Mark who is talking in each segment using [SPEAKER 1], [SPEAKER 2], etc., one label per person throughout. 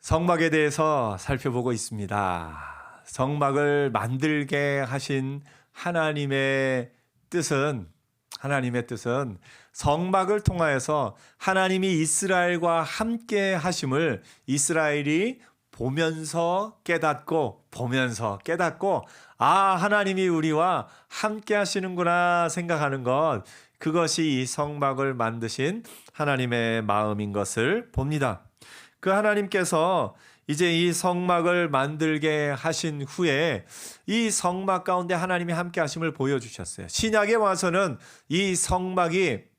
[SPEAKER 1] 성막에 대해서 살펴보고 있습니다. 성막을 만들게 하신 하나님의 뜻은 성막을 통하여서 하나님이 이스라엘과 함께 하심을 이스라엘이 보면서 깨닫고 하나님이 우리와 함께 하시는구나 생각하는 것, 그것이 이 성막을 만드신 하나님의 마음인 것을 봅니다. 그 하나님께서 이제 이 성막을 만들게 하신 후에 이 성막 가운데 하나님이 함께 하심을 보여주셨어요. 신약에 와서는 이 성막이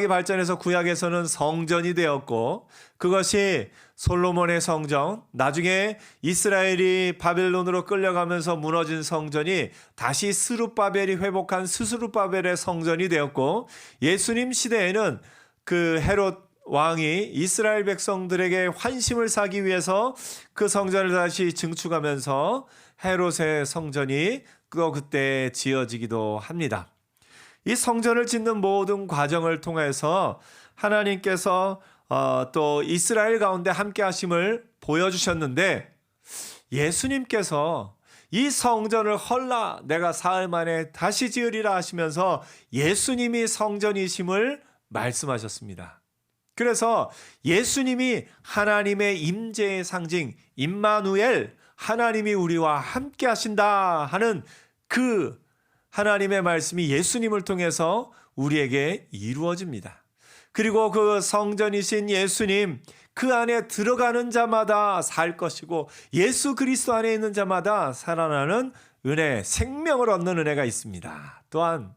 [SPEAKER 1] 발전해서 구약에서는 성전이 되었고, 그것이 솔로몬의 성전, 나중에 이스라엘이 바벨론으로 끌려가면서 무너진 성전이 다시 스룹바벨이 회복한 스스룹바벨의 성전이 되었고, 예수님 시대에는 그 헤롯 왕이 이스라엘 백성들에게 환심을 사기 위해서 그 성전을 다시 증축하면서 헤롯의 성전이 그때 지어지기도 합니다. 이 성전을 짓는 모든 과정을 통해서 하나님께서 또 이스라엘 가운데 함께 하심을 보여주셨는데, 예수님께서 이 성전을 헐라 내가 사흘 만에 다시 지으리라 하시면서 예수님이 성전이심을 말씀하셨습니다. 그래서 예수님이 하나님의 임재의 상징, 임마누엘, 하나님이 우리와 함께 하신다 하는 그 하나님의 말씀이 예수님을 통해서 우리에게 이루어집니다. 그리고 그 성전이신 예수님, 그 안에 들어가는 자마다 살 것이고 예수 그리스도 안에 있는 자마다 살아나는 은혜, 생명을 얻는 은혜가 있습니다. 또한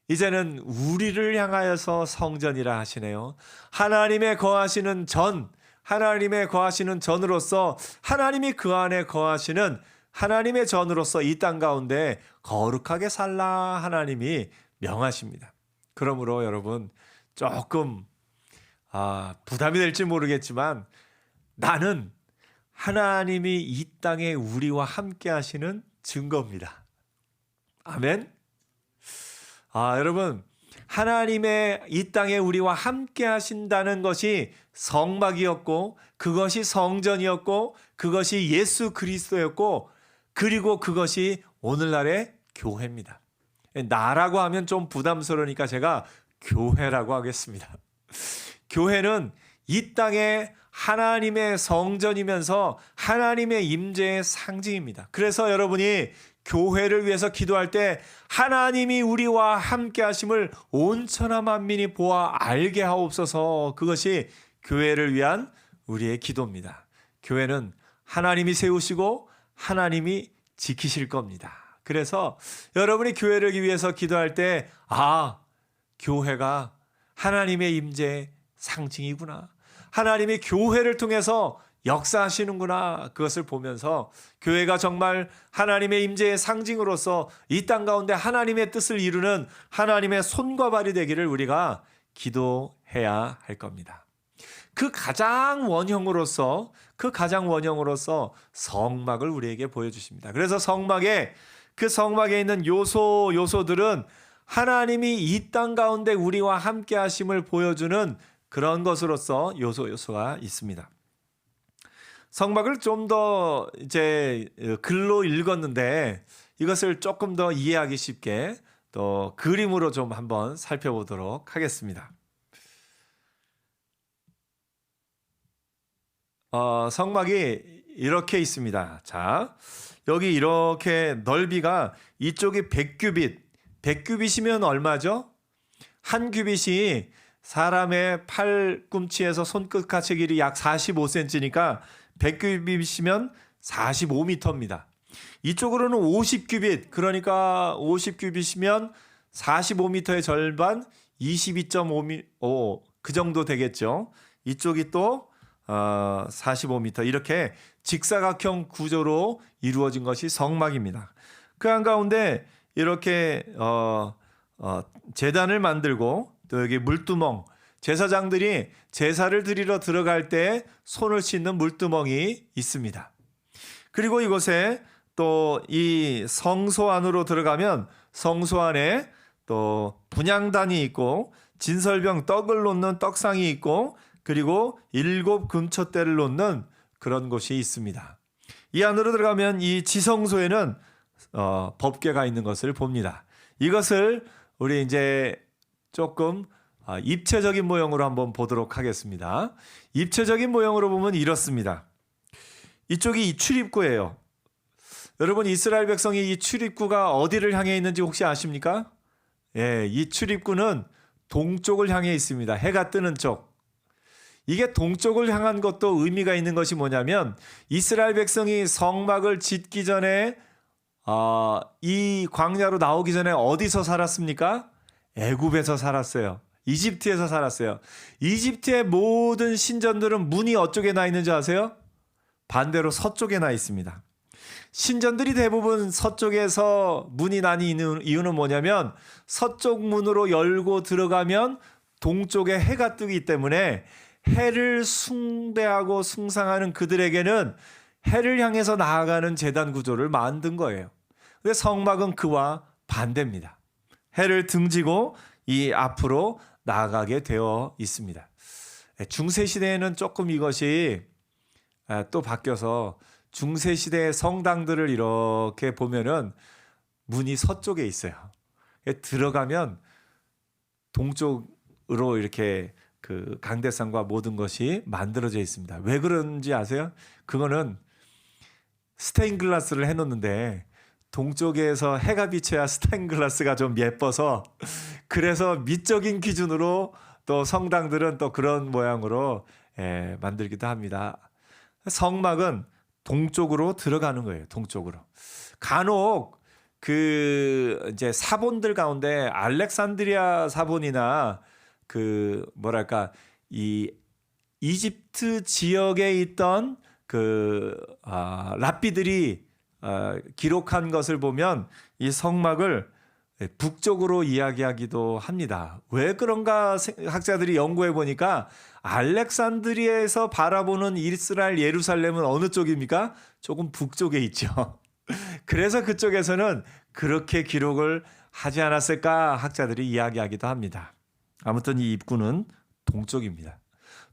[SPEAKER 1] 이제는 우리를 향하여서 성전이라 하시네요. 하나님의 거하시는 전으로서 하나님이 그 안에 거하시는 하나님의 전으로서 이 땅 가운데 거룩하게 살라 하나님이 명하십니다. 그러므로 여러분, 조금 부담이 될지 모르겠지만 나는 하나님이 이 땅에 우리와 함께 하시는 증거입니다. 아멘. 여러분, 하나님의 이 땅에 우리와 함께 하신다는 것이 성막이었고, 그것이 성전이었고, 그것이 예수 그리스도였고, 그리고 그것이 오늘날의 교회입니다. 나라고 하면 좀 부담스러우니까 제가 교회라고 하겠습니다. 교회는 이 땅에 하나님의 성전이면서 하나님의 임재의 상징입니다. 그래서 여러분이 교회를 위해서 기도할 때 하나님이 우리와 함께 하심을 온 천하 만민이 보아 알게 하옵소서, 그것이 교회를 위한 우리의 기도입니다. 교회는 하나님이 세우시고 하나님이 지키실 겁니다. 그래서 여러분이 교회를 위해서 기도할 때 교회가 하나님의 임재의 상징이구나, 하나님이 교회를 통해서 역사하시는구나, 그것을 보면서 교회가 정말 하나님의 임재의 상징으로서 이 땅 가운데 하나님의 뜻을 이루는 하나님의 손과 발이 되기를 우리가 기도해야 할 겁니다. 그 가장 원형으로서 성막을 우리에게 보여주십니다. 그래서 그 성막에 있는 요소들은 하나님이 이 땅 가운데 우리와 함께 하심을 보여주는 그런 것으로서 요소가 있습니다. 성막을 좀 더 이제 글로 읽었는데 이것을 조금 더 이해하기 쉽게 또 그림으로 좀 한번 살펴보도록 하겠습니다. 성막이 이렇게 있습니다. 자, 여기 이렇게 넓이가 이쪽이 100규빗이면 얼마죠? 한 규빗이 사람의 팔꿈치에서 손끝까지 길이 약 45cm니까 100규빗이면 45m입니다. 이쪽으로는 50규빗, 그러니까 50규빗이면 45m의 절반 22.5m, 그 정도 되겠죠. 이쪽이 또 45m, 이렇게 직사각형 구조로 이루어진 것이 성막입니다. 그 한가운데 이렇게 제단을 만들고, 또 여기 물두멍, 제사장들이 제사를 드리러 들어갈 때 손을 씻는 물두멍이 있습니다. 그리고 이곳에 또 이 성소 안으로 들어가면 성소 안에 또 분향단이 있고 진설병 떡을 놓는 떡상이 있고 그리고 7 금촛대를 놓는 그런 곳이 있습니다. 이 안으로 들어가면 이 지성소에는 법궤가 있는 것을 봅니다. 이것을 우리 이제 조금 입체적인 모형으로 한번 보도록 하겠습니다. 입체적인 모형으로 보면 이렇습니다. 이쪽이 이 출입구예요. 여러분, 이스라엘 백성이 이 출입구가 어디를 향해 있는지 혹시 아십니까? 예, 이 출입구는 동쪽을 향해 있습니다. 해가 뜨는 쪽. 이게 동쪽을 향한 것도 의미가 있는 것이 뭐냐면 이스라엘 백성이 성막을 짓기 전에 이 광야로 나오기 전에 어디서 살았습니까? 애굽에서 살았어요. 이집트에서 살았어요. 이집트의 모든 신전들은 문이 어쪽에 나 있는지 아세요? 반대로 서쪽에 나 있습니다. 신전들이 대부분 서쪽에서 문이 나니 있는 이유는 뭐냐면 서쪽 문으로 열고 들어가면 동쪽에 해가 뜨기 때문에 해를 숭배하고 숭상하는 그들에게는 해를 향해서 나아가는 제단 구조를 만든 거예요. 근데 성막은 그와 반대입니다. 해를 등지고 이 앞으로 나아가게 되어 있습니다. 중세 시대에는 조금 이것이 또 바뀌어서 중세 시대의 성당들을 이렇게 보면은 문이 서쪽에 있어요. 들어가면 동쪽으로 이렇게 그 강대상과 모든 것이 만들어져 있습니다. 왜 그런지 아세요? 그거는 스테인글라스를 해놓는데 동쪽에서 해가 비쳐야 스테인글라스가 좀 예뻐서 그래서 미적인 기준으로 또 성당들은 또 그런 모양으로 만들기도 합니다. 성막은 동쪽으로 들어가는 거예요. 동쪽으로. 간혹 그 이제 사본들 가운데 알렉산드리아 사본이나 그 뭐랄까 이 이집트 지역에 있던 그 랍비들이 기록한 것을 보면 이 성막을 북쪽으로 이야기하기도 합니다. 왜 그런가 학자들이 연구해 보니까 알렉산드리아에서 바라보는 이스라엘 예루살렘은 어느 쪽입니까? 조금 북쪽에 있죠. 그래서 그쪽에서는 그렇게 기록을 하지 않았을까 학자들이 이야기하기도 합니다. 아무튼 이 입구는 동쪽입니다.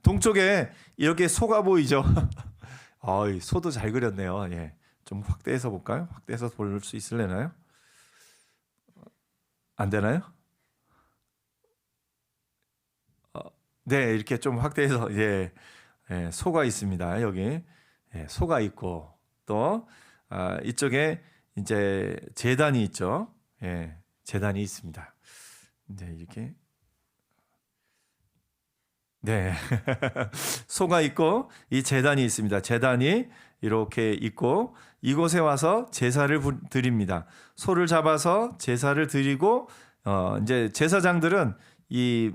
[SPEAKER 1] 동쪽에 이렇게 소가 보이죠. 소도 잘 그렸네요. 예. 좀 확대해서 볼까요? 확대해서 볼 수 있을래나요? 안 되나요? 네, 이렇게 좀 확대해서 소가 있습니다. 여기 소가 있고 또 이쪽에 이제 제단이 있죠. 제단이 있습니다. 이제 이렇게 소가 있고 이 제단이 있습니다. 제단이 이렇게 있고 이곳에 와서 제사를 드립니다. 소를 잡아서 제사를 드리고 이제 제사장들은 이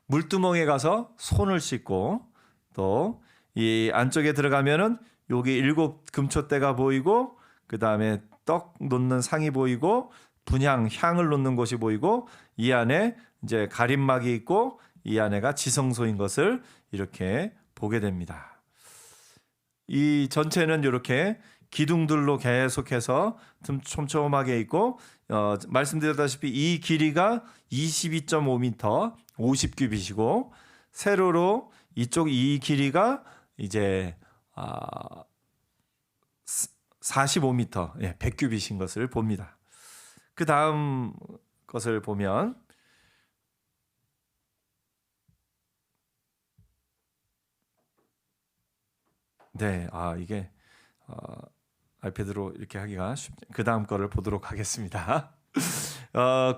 [SPEAKER 1] 물두멍에 가서 손을 씻고 또 이 안쪽에 들어가면은 여기 7 금촛대가 보이고 그 다음에 떡 놓는 상이 보이고 분향 향을 놓는 곳이 보이고 이 안에 이제 가림막이 있고 이 안에가 지성소인 것을 이렇게 보게 됩니다. 이 전체는 이렇게 기둥들로 계속해서 촘촘하게 있고 말씀드렸다시피 이 길이가 22.5m 50규빗이고 세로로 이쪽 이 길이가 이제 45m 100규빗인 것을 봅니다. 그 다음 것을 보면 이게 아이패드로 이렇게 하기가 쉽죠. 그 다음 거를 보도록 하겠습니다.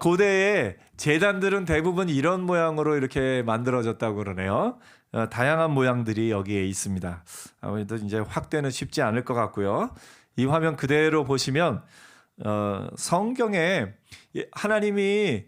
[SPEAKER 1] 고대의 제단들은 대부분 이런 모양으로 이렇게 만들어졌다고 그러네요. 다양한 모양들이 여기에 있습니다. 아무래도 이제 확대는 쉽지 않을 것 같고요. 이 화면 그대로 보시면 성경에 하나님이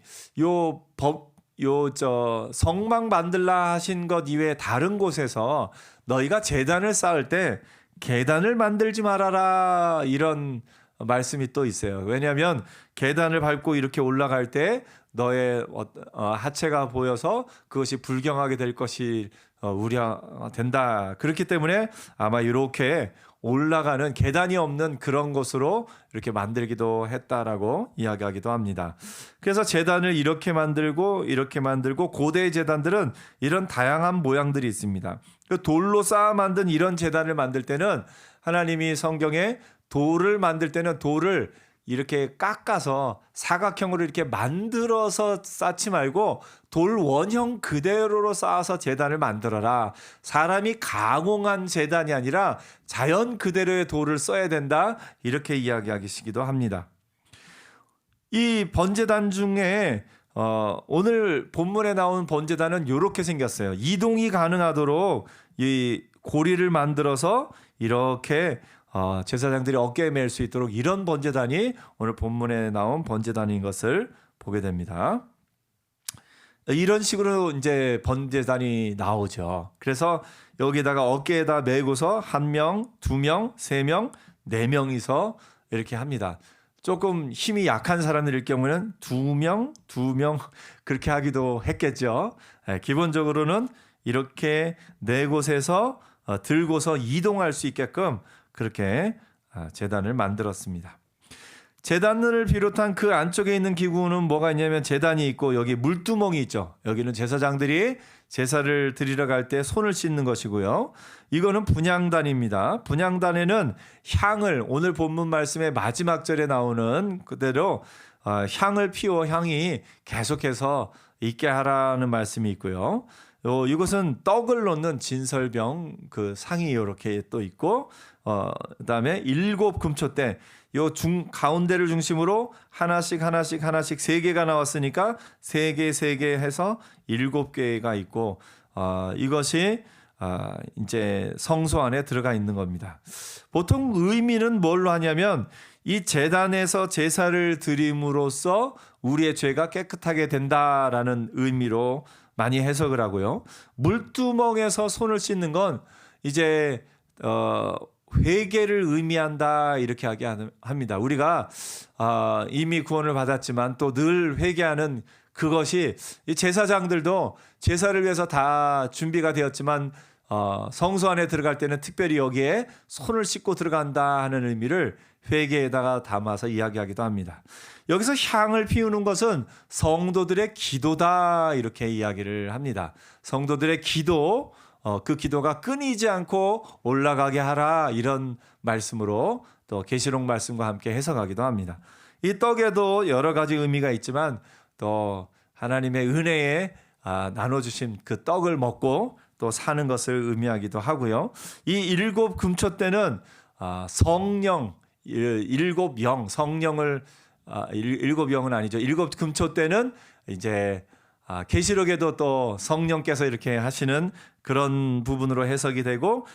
[SPEAKER 1] 성막 만들라 하신 것 이외에 다른 곳에서 너희가 제단을 쌓을 때 계단을 만들지 말아라 이런 말씀이 또 있어요. 왜냐하면 계단을 밟고 이렇게 올라갈 때 너의 하체가 보여서 그것이 불경하게 될 것이 우려된다. 그렇기 때문에 아마 이렇게 올라가는 계단이 없는 그런 곳으로 이렇게 만들기도 했다라고 이야기하기도 합니다. 그래서 제단을 이렇게 만들고 고대 제단들은 이런 다양한 모양들이 있습니다. 그 돌로 쌓아 만든 이런 제단을 만들 때는 하나님이 성경에 돌을 만들 때는 돌을 이렇게 깎아서 사각형으로 이렇게 만들어서 쌓지 말고 돌 원형 그대로로 쌓아서 제단을 만들어라. 사람이 가공한 제단이 아니라 자연 그대로의 돌을 써야 된다. 이렇게 이야기하시기도 합니다. 이 번제단 중에 오늘 본문에 나온 번제단은 이렇게 생겼어요. 이동이 가능하도록 이 고리를 만들어서 이렇게 제사장들이 어깨에 맬 수 있도록 이런 번제단이 오늘 본문에 나온 번제단인 것을 보게 됩니다. 이런 식으로 이제 번제단이 나오죠. 그래서 여기다가 어깨에다 메고서 1명, 2명, 3명, 4명이서 이렇게 합니다. 조금 힘이 약한 사람들일 경우는 2명 그렇게 하기도 했겠죠. 기본적으로는 이렇게 4곳에서 들고서 이동할 수 있게끔 그렇게 제단을 만들었습니다. 제단을 비롯한 그 안쪽에 있는 기구는 뭐가 있냐면 제단이 있고 여기 물두멍이 있죠. 여기는 제사장들이 제사를 드리러 갈 때 손을 씻는 것이고요. 이거는 분향단입니다. 분향단에는 향을 오늘 본문 말씀의 마지막 절에 나오는 그대로 향을 피워 향이 계속해서 있게 하라는 말씀이 있고요. 이것은 떡을 넣는 진설병 그 상이 이렇게 또 있고 그다음에 7 금초대 요 가운데를 중심으로 하나씩 3개가 나왔으니까 3개 해서 7개가 있고 이것이 이제 성소 안에 들어가 있는 겁니다. 보통 의미는 뭘로 하냐면 이 제단에서 제사를 드림으로써 우리의 죄가 깨끗하게 된다라는 의미로 많이 해석을 하고요. 물두멍에서 손을 씻는 건 이제 회개를 의미한다 이렇게 합니다. 우리가 이미 구원을 받았지만 또 늘 회개하는 그것이 이 제사장들도 제사를 위해서 다 준비가 되었지만 성소 안에 들어갈 때는 특별히 여기에 손을 씻고 들어간다 하는 의미를 회개에다가 담아서 이야기하기도 합니다. 여기서 향을 피우는 것은 성도들의 기도다 이렇게 이야기를 합니다. 성도들의 기도, 그 기도가 끊이지 않고 올라가게 하라 이런 말씀으로 또 계시록 말씀과 함께 해석하기도 합니다. 이 떡에도 여러 가지 의미가 있지만 또 하나님의 은혜에 나눠주신 그 떡을 먹고 또 사는 것을 의미하기도 하고요. 이 7 금초대는 성령, 7영, 성령을 7영은 아니죠. 7 금초대는 이제 계시록에도 또 성령께서 이렇게 하시는 그런 부분으로 해석이 되고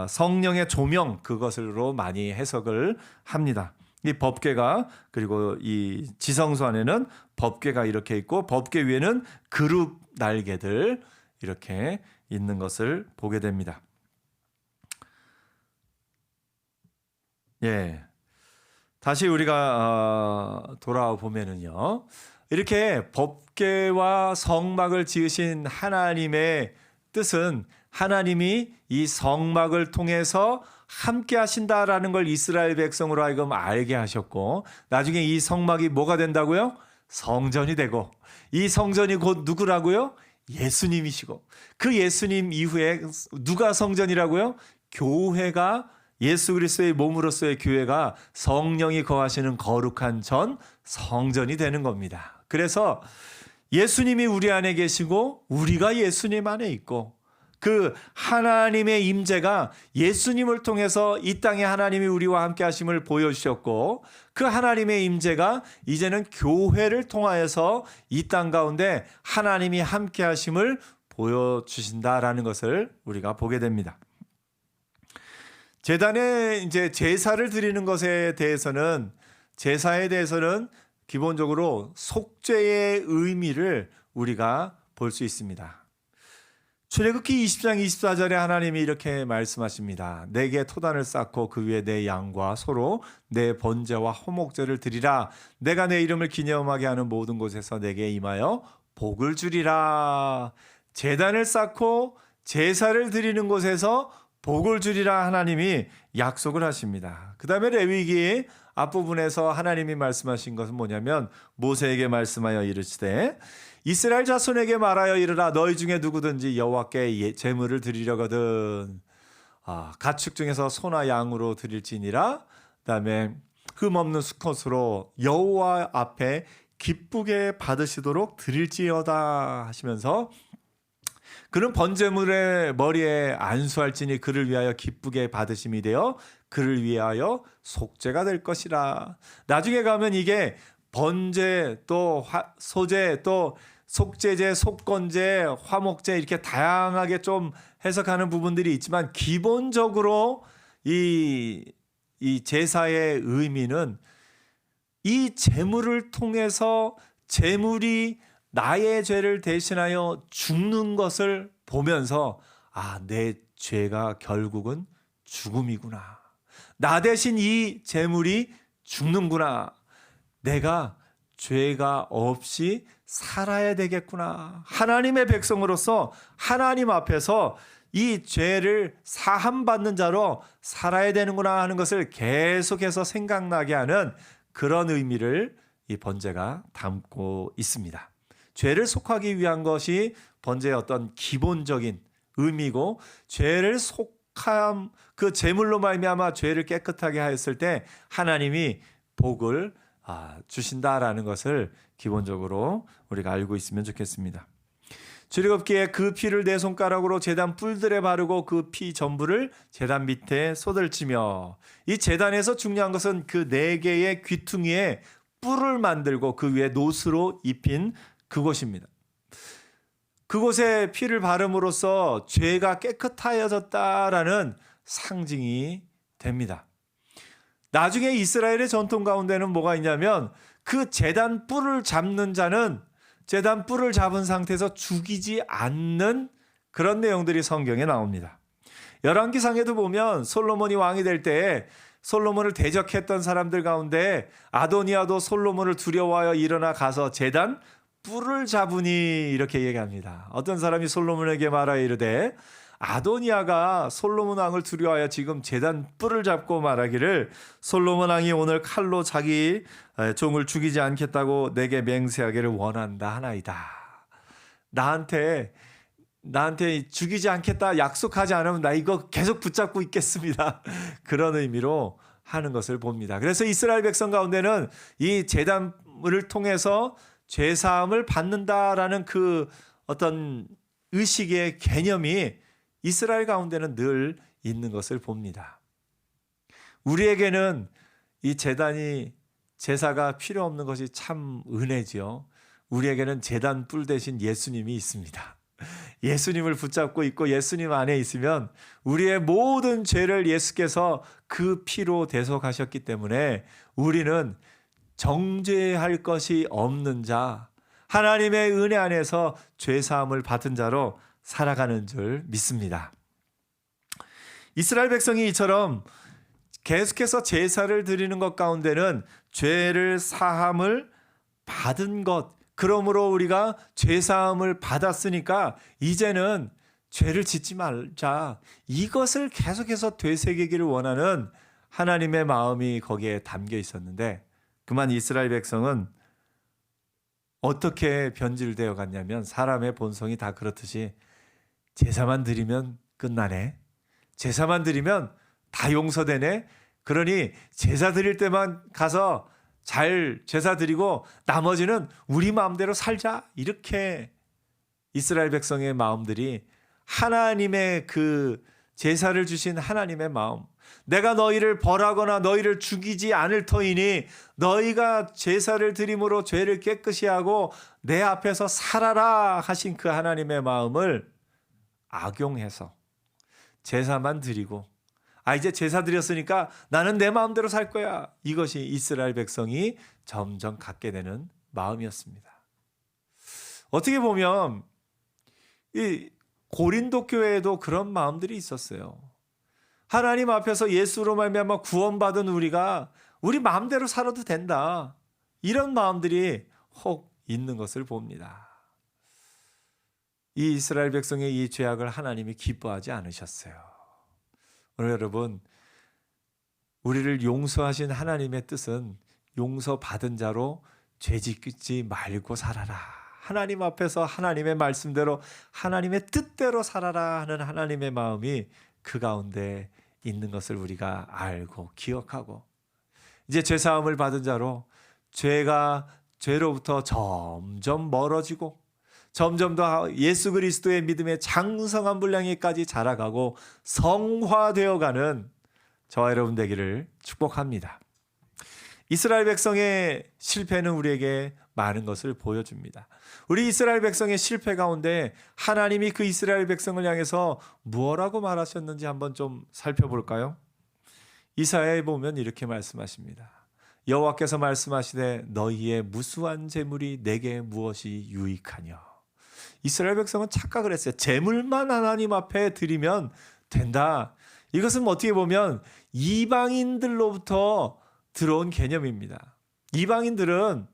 [SPEAKER 1] 성령의 조명 그것으로 많이 해석을 합니다. 이 법궤가 그리고 이 지성소 안에는 법궤가 이렇게 있고 법궤 위에는 그룹 날개들 이렇게 있는 것을 보게 됩니다. 예. 다시 우리가 돌아와 보면은요. 이렇게 법궤와 성막을 지으신 하나님의 뜻은 하나님이 이 성막을 통해서 함께 하신다라는 걸 이스라엘 백성으로 하여금 알게 하셨고 나중에 이 성막이 뭐가 된다고요? 성전이 되고 이 성전이 곧 누구라고요? 예수님이시고 그 예수님 이후에 누가 성전이라고요? 교회가 예수 그리스도의 몸으로서의 교회가 성령이 거하시는 거룩한 전 성전이 되는 겁니다. 그래서 예수님이 우리 안에 계시고 우리가 예수님 안에 있고 그 하나님의 임재가 예수님을 통해서 이 땅에 하나님이 우리와 함께 하심을 보여주셨고 그 하나님의 임재가 이제는 교회를 통하여서 이 땅 가운데 하나님이 함께 하심을 보여주신다라는 것을 우리가 보게 됩니다. 제단에 이제 제사를 드리는 것에 대해서는 제사에 대해서는 기본적으로 속죄의 의미를 우리가 볼 수 있습니다. 출애굽기 20장 24절에 하나님이 이렇게 말씀하십니다. 내게 토단을 쌓고 그 위에 내 양과 소로 내 번제와 호목제를 드리라. 내가 내 이름을 기념하게 하는 모든 곳에서 내게 임하여 복을 주리라. 제단을 쌓고 제사를 드리는 곳에서 복을 주리라 하나님이 약속을 하십니다. 그 다음에 레위기 앞부분에서 하나님이 말씀하신 것은 뭐냐면 모세에게 말씀하여 이르시되 이스라엘 자손에게 말하여 이르라 너희 중에 누구든지 여호와께 제물을 드리려거든 가축 중에서 소나 양으로 드릴지니라. 그다음에 흠없는 수컷으로 여호와 앞에 기쁘게 받으시도록 드릴지어다 하시면서 그는 번제물의 머리에 안수할지니 그를 위하여 기쁘게 받으심이 되어 그를 위하여 속죄가 될 것이라. 나중에 가면 이게 번제 또 소제 또 속죄제, 속건제, 화목제 이렇게 다양하게 좀 해석하는 부분들이 있지만 기본적으로 이 제사의 의미는 이 제물을 통해서 제물이 나의 죄를 대신하여 죽는 것을 보면서 내 죄가 결국은 죽음이구나. 나 대신 이 제물이 죽는구나. 내가 죄가 없이 살아야 되겠구나. 하나님의 백성으로서 하나님 앞에서 이 죄를 사함받는 자로 살아야 되는구나 하는 것을 계속해서 생각나게 하는 그런 의미를 이 번제가 담고 있습니다. 죄를 속하기 위한 것이 번제의 어떤 기본적인 의미고 죄를 속함 그 제물로 말미암아 죄를 깨끗하게 하였을 때 하나님이 복을 주신다라는 것을 기본적으로 우리가 알고 있으면 좋겠습니다. 출애굽기에 그 피를 네 손가락으로 제단 뿔들에 바르고 그 피 전부를 제단 밑에 쏟을지며 이 제단에서 중요한 것은 그 네 개의 귀퉁이에 뿔을 만들고 그 위에 노스로 입힌 그곳입니다. 그곳에 피를 바름으로써 죄가 깨끗하여졌다라는 상징이 됩니다. 나중에 이스라엘의 전통 가운데는 뭐가 있냐면 그 제단 뿔을 잡는 자는 제단 뿔을 잡은 상태에서 죽이지 않는 그런 내용들이 성경에 나옵니다. 열왕기상에도 보면 솔로몬이 왕이 될 때에 솔로몬을 대적했던 사람들 가운데 아도니아도 솔로몬을 두려워하여 일어나 가서 제단 뿔을 잡으니 이렇게 얘기합니다. 어떤 사람이 솔로몬에게 말하여 이르되 아도니아가 솔로몬 왕을 두려워하여 지금 제단 뿔을 잡고 말하기를 솔로몬 왕이 오늘 칼로 자기 종을 죽이지 않겠다고 내게 맹세하기를 원한다 하나이다. 나한테 죽이지 않겠다 약속하지 않으면 나 이거 계속 붙잡고 있겠습니다. 그런 의미로 하는 것을 봅니다. 그래서 이스라엘 백성 가운데는 이 제단을 통해서 죄사함을 받는다라는 그 어떤 의식의 개념이 이스라엘 가운데는 늘 있는 것을 봅니다. 우리에게는 이 제사가 필요 없는 것이 참 은혜지요. 우리에게는 제단 뿔 대신 예수님이 있습니다. 예수님을 붙잡고 있고 예수님 안에 있으면 우리의 모든 죄를 예수께서 그 피로 대속하셨기 때문에 우리는 정죄할 것이 없는 자, 하나님의 은혜 안에서 죄사함을 받은 자로 살아가는 줄 믿습니다. 이스라엘 백성이 이처럼 계속해서 제사를 드리는 것 가운데는 죄를 사함을 받은 것, 그러므로 우리가 죄사함을 받았으니까 이제는 죄를 짓지 말자. 이것을 계속해서 되새기기를 원하는 하나님의 마음이 거기에 담겨 있었는데 그만 이스라엘 백성은 어떻게 변질되어 갔냐면 사람의 본성이 다 그렇듯이 제사만 드리면 끝나네. 제사만 드리면 다 용서되네. 그러니 제사 드릴 때만 가서 잘 제사 드리고 나머지는 우리 마음대로 살자. 이렇게 이스라엘 백성의 마음들이 하나님의 그 제사를 주신 하나님의 마음, 내가 너희를 벌하거나 너희를 죽이지 않을 터이니 너희가 제사를 드림으로 죄를 깨끗이 하고 내 앞에서 살아라 하신 그 하나님의 마음을 악용해서 제사만 드리고 이제 제사 드렸으니까 나는 내 마음대로 살 거야. 이것이 이스라엘 백성이 점점 갖게 되는 마음이었습니다. 어떻게 보면 이 고린도 교회에도 그런 마음들이 있었어요. 하나님 앞에서 예수로 말미암아 구원받은 우리가 우리 마음대로 살아도 된다. 이런 마음들이 혹 있는 것을 봅니다. 이 이스라엘 백성의 이 죄악을 하나님이 기뻐하지 않으셨어요. 오늘 여러분, 우리를 용서하신 하나님의 뜻은 용서받은 자로 죄짓지 말고 살아라. 하나님 앞에서 하나님의 말씀대로 하나님의 뜻대로 살아라 하는 하나님의 마음이 그 가운데 있는 것을 우리가 알고 기억하고, 이제 죄사함을 받은 자로 죄로부터 점점 멀어지고 점점 더 예수 그리스도의 믿음의 장성한 분량에까지 자라가고 성화되어가는 저와 여러분 되기를 축복합니다. 이스라엘 백성의 실패는 우리에게 많은 것을 보여줍니다. 우리 이스라엘 백성의 실패 가운데 하나님이 그 이스라엘 백성을 향해서 무엇라고 말하셨는지 한번 좀 살펴볼까요? 이사야에 보면 이렇게 말씀하십니다. 여호와께서 말씀하시되 너희의 무수한 재물이 내게 무엇이 유익하냐. 이스라엘 백성은 착각을 했어요. 재물만 하나님 앞에 드리면 된다. 이것은 어떻게 보면 이방인들로부터 들어온 개념입니다. 이방인들은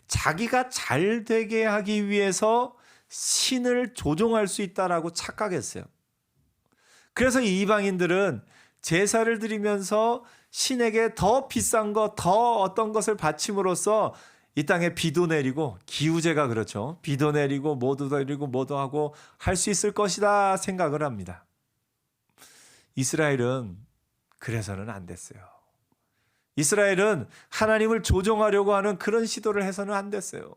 [SPEAKER 1] 자기가 잘 되게 하기 위해서 신을 조종할 수 있다라고 착각했어요. 그래서 이 이방인들은 제사를 드리면서 신에게 더 비싼 것, 더 어떤 것을 바침으로써 이 땅에 비도 내리고, 기후제가 그렇죠. 비도 내리고 뭐도 내리고 뭐도 하고 할 수 있을 것이다 생각을 합니다. 이스라엘은 그래서는 안 됐어요. 이스라엘은 하나님을 조종하려고 하는 그런 시도를 해서는 안 됐어요.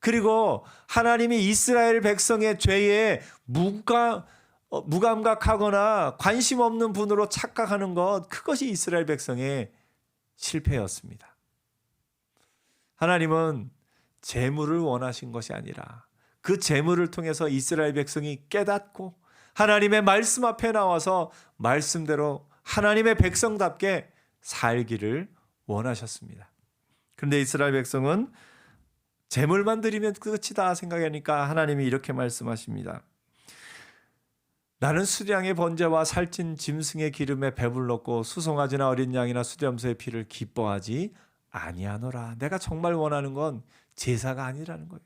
[SPEAKER 1] 그리고 하나님이 이스라엘 백성의 죄에 무감각하거나 관심 없는 분으로 착각하는 것, 그것이 이스라엘 백성의 실패였습니다. 하나님은 재물을 원하신 것이 아니라 그 재물을 통해서 이스라엘 백성이 깨닫고 하나님의 말씀 앞에 나와서 말씀대로 하나님의 백성답게 살기를 원하셨습니다. 그런데 이스라엘 백성은 재물만 드리면 끝이다 생각하니까 하나님이 이렇게 말씀하십니다. 나는 수량의 번제와 살찐 짐승의 기름에 배불렀고 수송아지나 어린 양이나 수렴소의 피를 기뻐하지 아니하노라. 내가 정말 원하는 건 제사가 아니라는 거예요.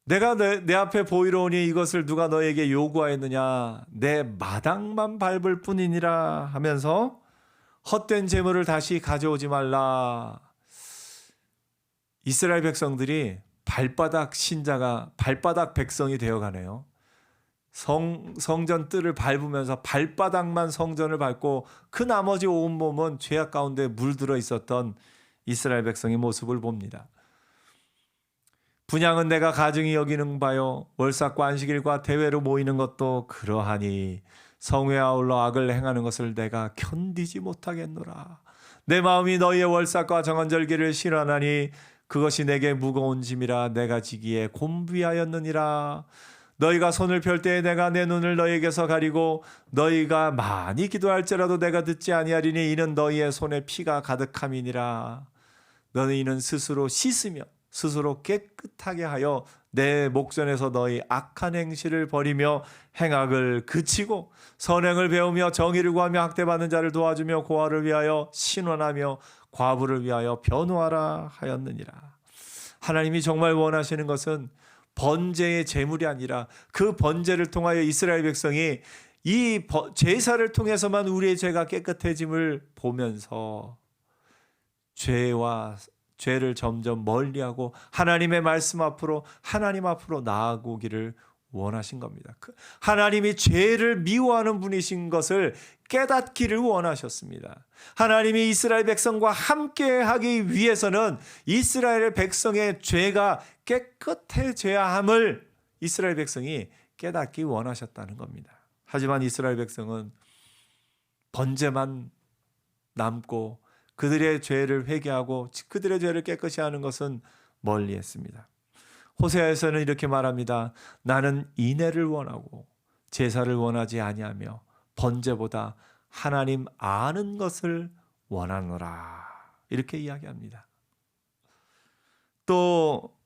[SPEAKER 1] 내가 내 앞에 보이러 오니 이것을 누가 너에게 요구하였느냐. 내 마당만 밟을 뿐이니라 하면서 헛된 재물을 다시 가져오지 말라. 이스라엘 백성들이 발바닥 신자가 발바닥 백성이 되어가네요. 성전 뜰을 밟으면서 발바닥만 성전을 밟고 그 나머지 온몸은 죄악 가운데 물들어 있었던 이스라엘 백성의 모습을 봅니다. 분향은 내가 가증히 여기는 바요 월삭과 안식일과 대회로 모이는 것도 그러하니 성회에 아울러 악을 행하는 것을 내가 견디지 못하겠노라. 내 마음이 너희의 월삭과 정언절기를 싫어하나니 그것이 내게 무거운 짐이라 내가 지기에 곤비하였느니라. 너희가 손을 펼 때에 내가 내 눈을 너희에게서 가리고 너희가 많이 기도할지라도 내가 듣지 아니하리니 이는 너희의 손에 피가 가득함이니라. 너희는 스스로 씻으며 스스로 깨끗하게 하여 내 목전에서 너희 악한 행실을 버리며 행악을 그치고 선행을 배우며 정의를 구하며 학대받는 자를 도와주며 고아를 위하여 신원하며 과부를 위하여 변호하라 하였느니라. 하나님이 정말 원하시는 것은 번제의 제물이 아니라 그 번제를 통하여 이스라엘 백성이 이 제사를 통해서만 우리의 죄가 깨끗해짐을 보면서 죄를 점점 멀리하고 하나님의 말씀 앞으로 하나님 앞으로 나아오기를 원하신 겁니다. 하나님이 죄를 미워하는 분이신 것을 깨닫기를 원하셨습니다. 하나님이 이스라엘 백성과 함께 하기 위해서는 이스라엘 백성의 죄가 깨끗해져야 함을 이스라엘 백성이 깨닫기 원하셨다는 겁니다. 하지만 이스라엘 백성은 번제만 남고 그들의 죄를 회개하고 그들의 죄를 깨끗이 하는 것은 멀리했습니다. 호세아에서는 이렇게 말합니다. 나는 인애를 원하고 제사를 원하지 아니하며 번제보다 하나님 아는 것을 원하노라. 이렇게 이야기합니다. 또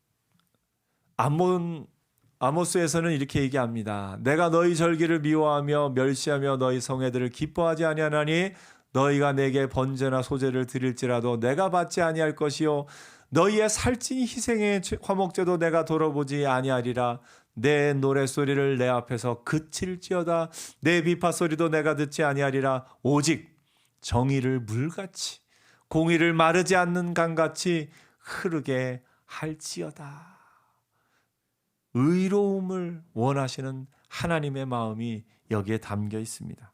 [SPEAKER 1] 아모스에서는 이렇게 얘기합니다. 내가 너희 절기를 미워하며 멸시하며 너희 성회들을 기뻐하지 아니하나니 너희가 내게 번제나 소제를 드릴지라도 내가 받지 아니할 것이요 너희의 살찐 희생의 화목제도 내가 돌아보지 아니하리라. 내 노랫소리를 내 앞에서 그칠지어다. 내 비파소리도 내가 듣지 아니하리라. 오직 정의를 물같이 공의를 마르지 않는 강같이 흐르게 할지어다. 의로움을 원하시는 하나님의 마음이 여기에 담겨 있습니다.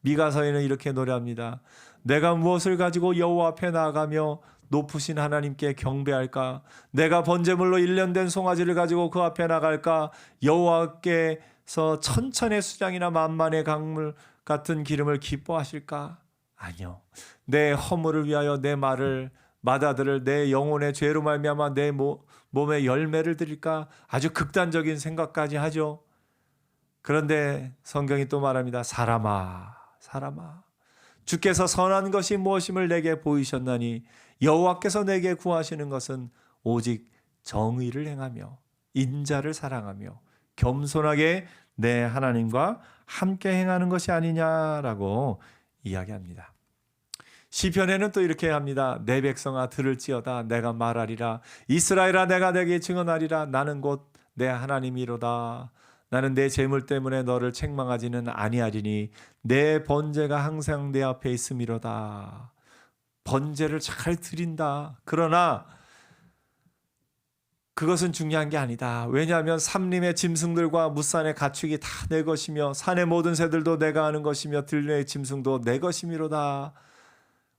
[SPEAKER 1] 미가서에는 이렇게 노래합니다. 내가 무엇을 가지고 여호와 앞에 나아가며 높으신 하나님께 경배할까? 내가 번제물로 1년 된 송아지를 가지고 그 앞에 나갈까? 여호와께서 천천의 수장이나 만만의 강물 같은 기름을 기뻐하실까? 아니요. 내 허물을 위하여 내 말을 맏아들을 내 영혼의 죄로 말미암아 내 몸에 열매를 드릴까? 아주 극단적인 생각까지 하죠. 그런데 성경이 또 말합니다. 사람아, 사람아, 주께서 선한 것이 무엇임을 내게 보이셨나니 여호와께서 내게 구하시는 것은 오직 정의를 행하며 인자를 사랑하며 겸손하게 내 하나님과 함께 행하는 것이 아니냐라고 이야기합니다. 시편에는 또 이렇게 합니다. 내 백성아 들을지어다. 내가 말하리라. 이스라엘아 내가 내게 증언하리라. 나는 곧 내 하나님이로다. 나는 내 재물 때문에 너를 책망하지는 아니하리니 내 번제가 항상 내 앞에 있음이로다. 번제를 잘 드린다. 그러나 그것은 중요한 게 아니다. 왜냐하면 삼림의 짐승들과 무산의 가축이 다 내 것이며 산의 모든 새들도 내가 아는 것이며 들의 짐승도 내 것이미로다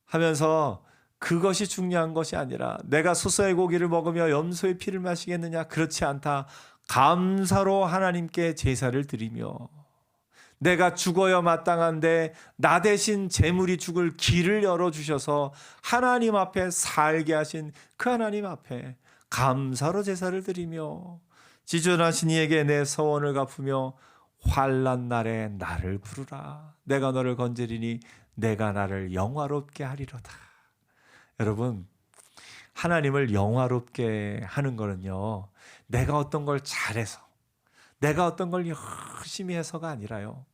[SPEAKER 1] 하면서 그것이 중요한 것이 아니라 내가 소서의 고기를 먹으며 염소의 피를 마시겠느냐? 그렇지 않다. 감사로 하나님께 제사를 드리며 내가 죽어야 마땅한데 나 대신 제물이 죽을 길을 열어주셔서 하나님 앞에 살게 하신 그 하나님 앞에 감사로 제사를 드리며 지존하신 이에게 내 서원을 갚으며 환난 날에 나를 부르라. 내가 너를 건지리니 내가 나를 영화롭게 하리로다. 여러분, 하나님을 영화롭게 하는 거는요, 내가 어떤 걸 잘해서, 내가 어떤 걸 열심히 해서가 아니라요,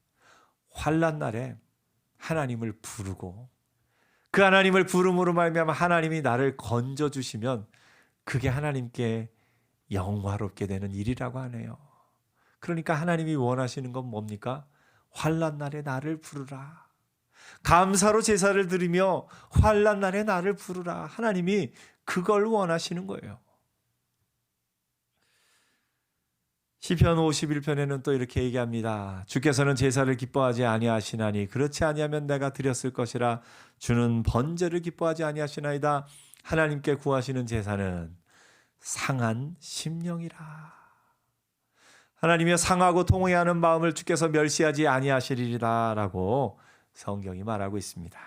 [SPEAKER 1] 환난 날에 하나님을 부르고 그 하나님을 부름으로 말미암아 하나님이 나를 건져주시면 그게 하나님께 영화롭게 되는 일이라고 하네요. 그러니까 하나님이 원하시는 건 뭡니까? 환난 날에 나를 부르라. 감사로 제사를 드리며 환난 날에 나를 부르라. 하나님이 그걸 원하시는 거예요. 시편 51편에는 또 이렇게 얘기합니다. 주께서는 제사를 기뻐하지 아니하시나니 그렇지 아니하면 내가 드렸을 것이라. 주는 번제를 기뻐하지 아니하시나이다. 하나님께 구하시는 제사는 상한 심령이라. 하나님이 상하고 통회하는 마음을 주께서 멸시하지 아니하시리라 라고 성경이 말하고 있습니다.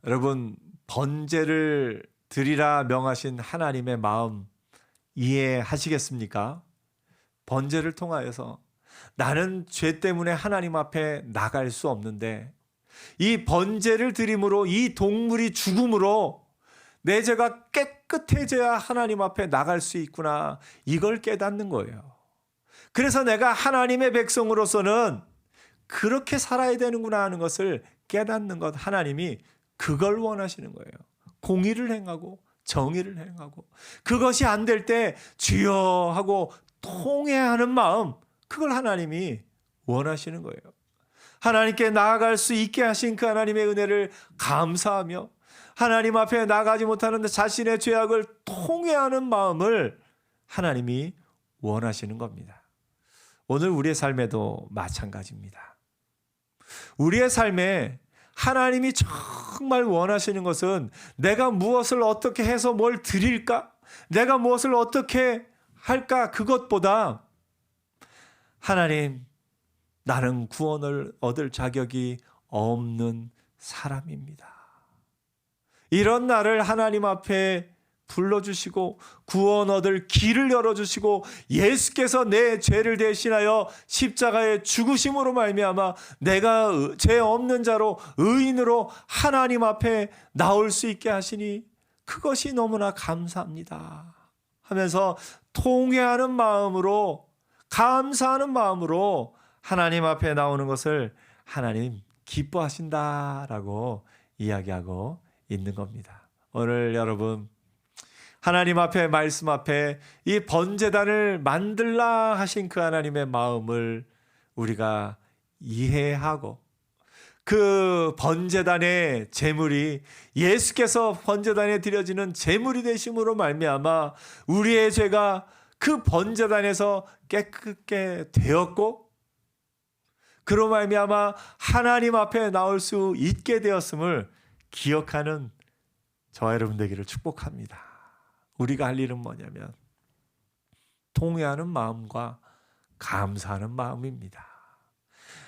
[SPEAKER 1] 여러분, 번제를 드리라 명하신 하나님의 마음 이해하시겠습니까? 번제를 통하여서 나는 죄 때문에 하나님 앞에 나갈 수 없는데 이 번제를 드림으로 이 동물이 죽음으로 내 죄가 깨끗해져야 하나님 앞에 나갈 수 있구나. 이걸 깨닫는 거예요. 그래서 내가 하나님의 백성으로서는 그렇게 살아야 되는구나 하는 것을 깨닫는 것, 하나님이 그걸 원하시는 거예요. 공의를 행하고 정의를 행하고 그것이 안 될 때 주여 하고 통회하는 마음, 그걸 하나님이 원하시는 거예요. 하나님께 나아갈 수 있게 하신 그 하나님의 은혜를 감사하며 하나님 앞에 나가지 못하는 자신의 죄악을 통회하는 마음을 하나님이 원하시는 겁니다. 오늘 우리의 삶에도 마찬가지입니다. 우리의 삶에 하나님이 정말 원하시는 것은 내가 무엇을 어떻게 해서 뭘 드릴까? 내가 무엇을 어떻게 할까? 그것보다 하나님, 나는 구원을 얻을 자격이 없는 사람입니다. 이런 나를 하나님 앞에 불러주시고 구원 얻을 길을 열어주시고 예수께서 내 죄를 대신하여 십자가에 죽으심으로 말미암아 내가 죄 없는 자로 의인으로 하나님 앞에 나올 수 있게 하시니 그것이 너무나 감사합니다 하면서 통회하는 마음으로, 감사하는 마음으로 하나님 앞에 나오는 것을 하나님 기뻐하신다라고 이야기하고 있는 겁니다. 오늘 여러분 하나님 앞에 말씀 앞에 이 번제단을 만들라 하신 그 하나님의 마음을 우리가 이해하고 그 번제단의 제물이 예수께서 번제단에 드려지는 제물이 되심으로 말미암아 우리의 죄가 그 번제단에서 깨끗게 되었고 그로 말미암아 하나님 앞에 나올 수 있게 되었음을 기억하는 저와 여러분 되기를 축복합니다. 우리가 할 일은 뭐냐면 통회하는 마음과 감사하는 마음입니다.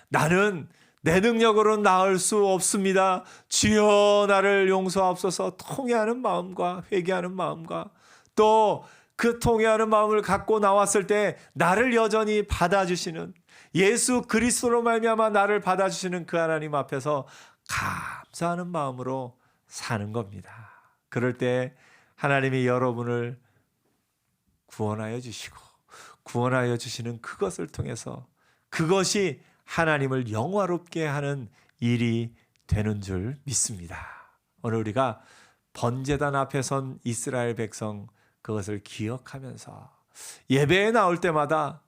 [SPEAKER 1] 나는 내 능력으로는 나을 수 없습니다. 주여 나를 용서하옵소서. 통회하는 마음과 회개하는 마음과 또 그 통회하는 마음을 갖고 나왔을 때 나를 여전히 받아주시는 예수 그리스도로 말미암아 나를 받아주시는 그 하나님 앞에서 감사하는 마음으로 사는 겁니다. 그럴 때 하나님이 여러분을 구원하여 주시고 구원하여 주시는 그것을 통해서 그것이 하나님을 영화롭게 하는 일이 되는 줄 믿습니다. 오늘 우리가 번제단 앞에 선 이스라엘 백성 그것을 기억하면서 예배에 나올 때마다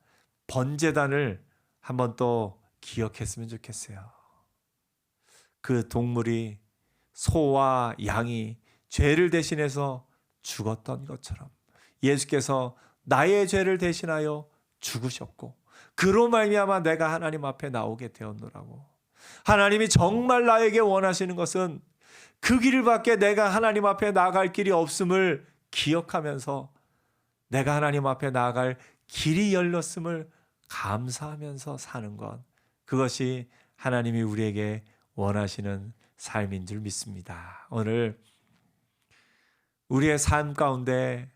[SPEAKER 1] 번제단을 한번 또 기억했으면 좋겠어요. 그 동물이 소와 양이 죄를 대신해서 죽었던 것처럼 예수께서 나의 죄를 대신하여 죽으셨고 그로 말미암아 내가 하나님 앞에 나오게 되었노라고. 하나님이 정말 나에게 원하시는 것은 그 길밖에 내가 하나님 앞에 나아갈 길이 없음을 기억하면서 내가 하나님 앞에 나아갈 길이 열렸음을 감사하면서 사는 것, 그것이 하나님이 우리에게 원하시는 삶인 줄 믿습니다. 오늘 우리의 삶 가운데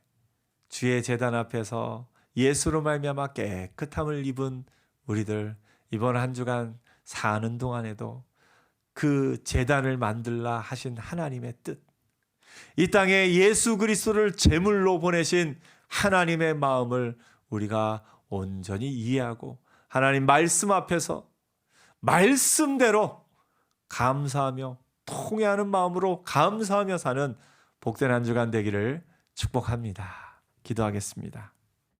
[SPEAKER 1] 주의 제단 앞에서 예수로 말미암아 깨끗함을 입은 우리들 이번 한 주간 사는 동안에도 그 제단을 만들라 하신 하나님의 뜻, 이 땅에 예수 그리스도를 제물로 보내신 하나님의 마음을 우리가 온전히 이해하고 하나님 말씀 앞에서 말씀대로 감사하며 통회하는 마음으로 감사하며 사는 복된 한 주간 되기를 축복합니다. 기도하겠습니다.